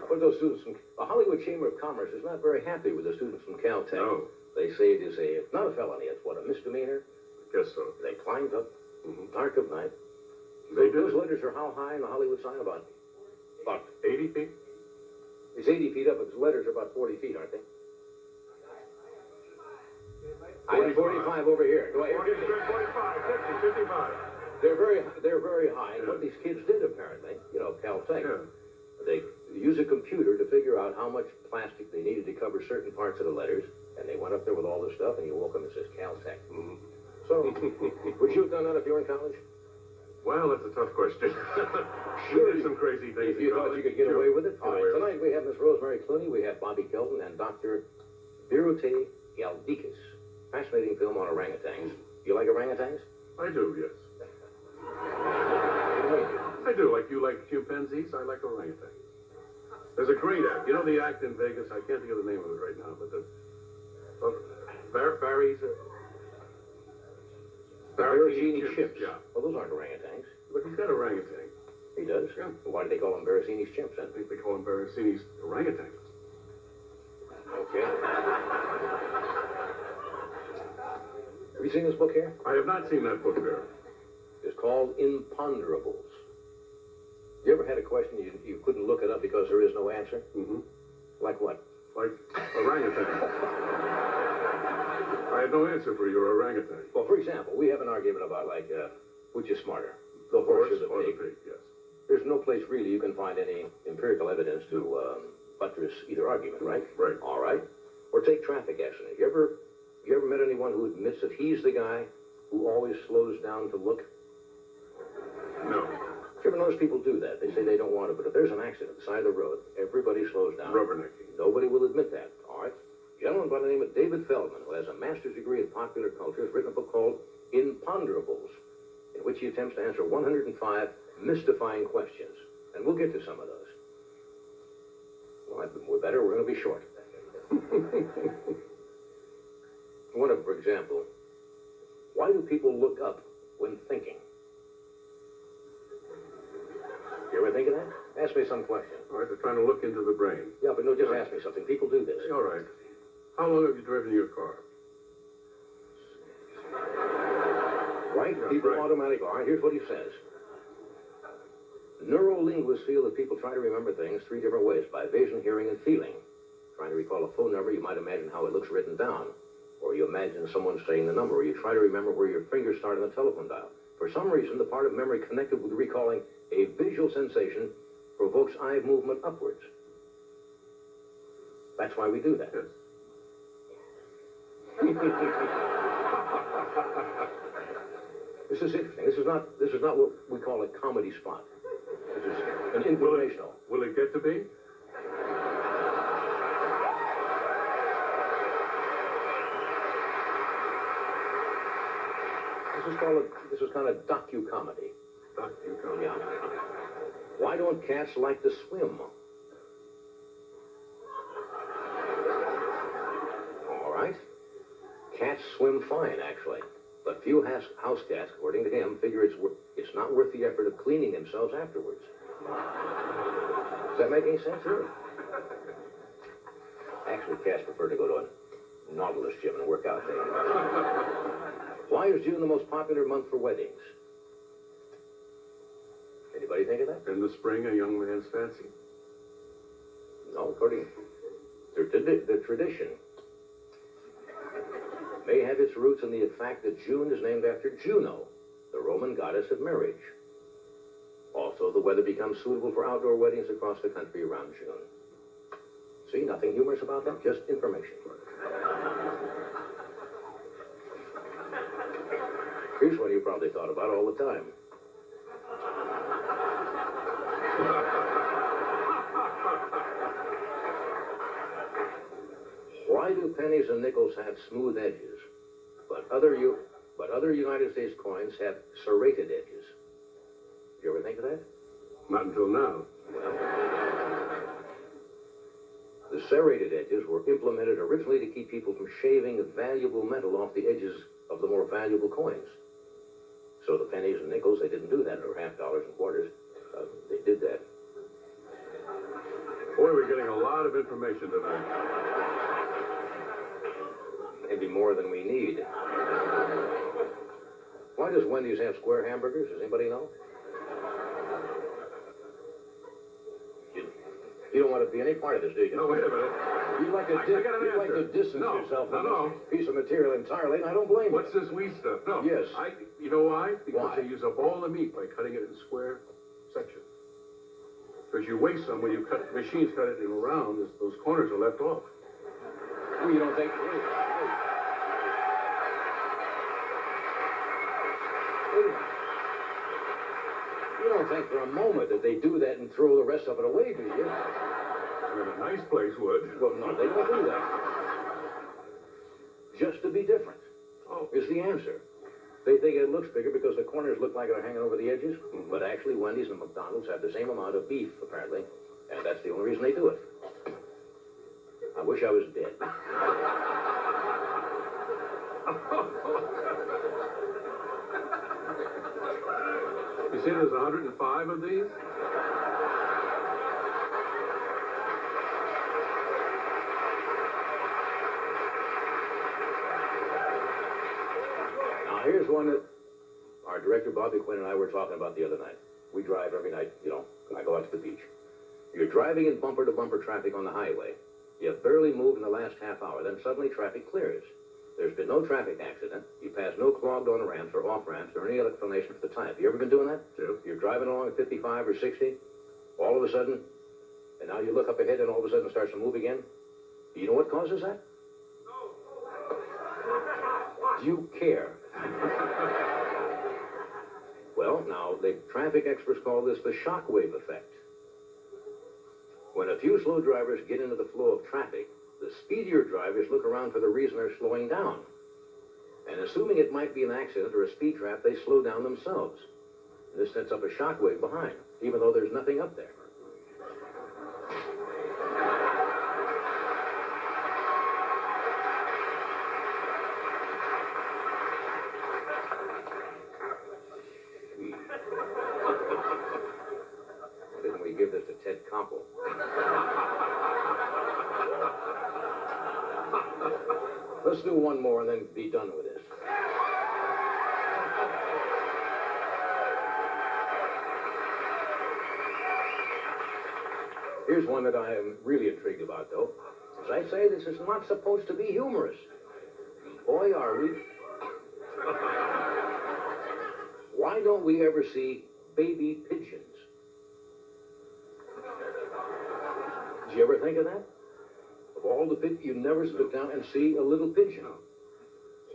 But those students from the Hollywood Chamber of Commerce is not very happy with the students from Caltech. No. They say it is not a felony, it's what, a misdemeanor? I guess so. They climbed up, dark of night. Those letters are how high in the Hollywood sign? About 80 feet? It's 80 feet up, but the letters are about 40 feet, aren't they? 45 over here. 45, 50, 55. They're very high, and what these kids did apparently, Caltech, they use a computer to figure out how much plastic they needed to cover certain parts of the letters, and they went up there with all this stuff, and you woke up and it says Caltech. So, would you have done that if you were in college? Well, that's a tough question. Sure. We did some crazy things. If you thought you could get away with it. All right, tonight we have Miss Rosemary Clooney, we have Bobby Kelton, and Dr. Birute Galdikas. Fascinating film on orangutans. You like orangutans? I do, yes. I do. Like you like chimpanzees, I like orangutans. There's a great act. You know the act in Vegas? I can't think of the name of it right now, but the Barricini chimps. Yeah. Well, those aren't orangutans. But he's got orangutan. He does? Yeah. Well, why do they call them Barricini's chimps then? I think they call him Barricini's orangutans. Okay. Have you seen this book here? I have not seen that book there. It's called Imponderables. You ever had a question you couldn't look it up because there is no answer? Like what? Like orangutan. I have no answer for your orangutan. Well, for example, we have an argument about, which is smarter, the horse or the pig? Yes. There's no place really you can find any empirical evidence to buttress either argument, right? Right. All right. Or take traffic accident. You ever met anyone who admits that he's the guy who always slows down to look? No. You ever notice people do that? They say they don't want to, but if there's an accident at the side of the road, everybody slows down. Rubbernecking. Nobody will admit that, all right? A gentleman by the name of David Feldman, who has a master's degree in popular culture, has written a book called Imponderables, in which he attempts to answer 105 mystifying questions. And we'll get to some of those. Well, we're better, we're going to be short. One of them, for example, why do people look up when thinking? You ever think of that? Ask me some question. All right, they're trying to look into the brain. Yeah, but no, just ask me something. People do this. All right. How long have you driven your car? Right? People automatically. All right, here's what he says. Neurolinguists feel that people try to remember things three different ways: by vision, hearing, and feeling. Trying to recall a phone number, you might imagine how it looks written down. Or you imagine someone saying the number, or you try to remember where your fingers start on the telephone dial. For some reason, the part of memory connected with recalling a visual sensation provokes eye movement upwards. That's why we do that. Yes. This is interesting. This is not what we call a comedy spot. This is an informational. Will it get to be? This is kind of docu-comedy. Docu-comedy. Yeah. Why don't cats like to swim? All right. Cats swim fine, actually. But few house cats, according to him, figure it's not worth the effort of cleaning themselves afterwards. Does that make any sense? Sure. Actually, cats prefer to go to a Nautilus gym and work out there. Why is June the most popular month for weddings? Anybody think of that? In the spring, a young man's fancy. No, according to the tradition, may have its roots in the fact that June is named after Juno, the Roman goddess of marriage. Also, the weather becomes suitable for outdoor weddings across the country around June. See, nothing humorous about that, just information. Here's one you probably thought about all the time. Why do pennies and nickels have smooth edges, but other United States coins have serrated edges? You ever think of that? Not until now. Well, the serrated edges were implemented originally to keep people from shaving valuable metal off the edges of the more valuable coins. So the pennies and nickels, they didn't do that, or half dollars and quarters. They did that. Boy, we're getting a lot of information tonight. Maybe more than we need. Why does Wendy's have square hamburgers? Does anybody know? You don't want to be any part of this, do you? No, wait a minute. You'd like to, you'd like to distance yourself from this piece of material entirely, and I don't blame you. What's this wheat stuff? No. Yes. You know why? Because Why? they use up all the meat by cutting it in square sections. Because you waste some when you cut, machines cut it in rounds, those corners are left off. Well, you don't think... You don't think for a moment that they do that and throw the rest of it away, do you? I mean, a nice place would. Well, no, they don't do that. Just to be different is the answer. They think it looks bigger because the corners look like they're hanging over the edges, but actually Wendy's and McDonald's have the same amount of beef, apparently, and that's the only reason they do it. I wish I was dead. You see there's 105 of these? Now, here's one that our director, Bobby Quinn, and I were talking about the other night. We drive every night, you know, when I go out to the beach. You're driving in bumper-to-bumper traffic on the highway. You barely moved in the last half hour, then suddenly traffic clears. There's been no traffic accident. You pass no clogged on ramps or off ramps or any other explanation for the time. You ever been doing that? Yes. You're driving along at 55 or 60, all of a sudden, and now you look up ahead and all of a sudden it starts to move again. Do you know what causes that? Do you care? Well, now, the traffic experts call this the shockwave effect. When a few slow drivers get into the flow of traffic, the speedier drivers look around for the reason they're slowing down. And assuming it might be an accident or a speed trap, they slow down themselves. And this sets up a shockwave behind, even though there's nothing up there. Why didn't we give this to Ted Koppel? Let's do one more and then be done with this. Here's one that I am really intrigued about, though. As I say, this is not supposed to be humorous. Boy, are we... Why don't we ever see baby pigeons? Did you ever think of that? Of all the pigeons, you never sit down and see a little pigeon.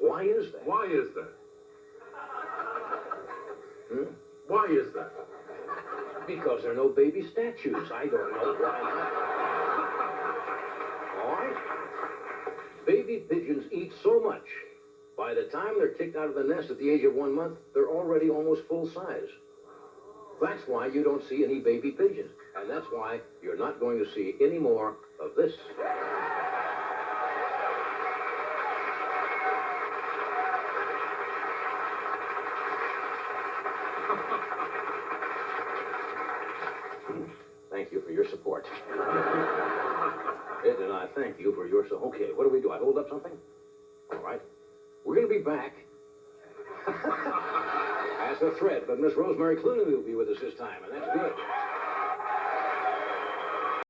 Why is that? Why is that? Why is that? Because there are no baby statues. I don't know why not. All right? Baby pigeons eat so much. By the time they're kicked out of the nest at the age of 1 month, they're already almost full size. That's why you don't see any baby pigeons. And that's why you're not going to see any more of this. Thank you for your support. Ed and I thank you for your support. Okay, what do we do? I hold up something? All right. We're going to be back. As the threat, but Miss Rosemary Clooney will be with us this time, and that's good.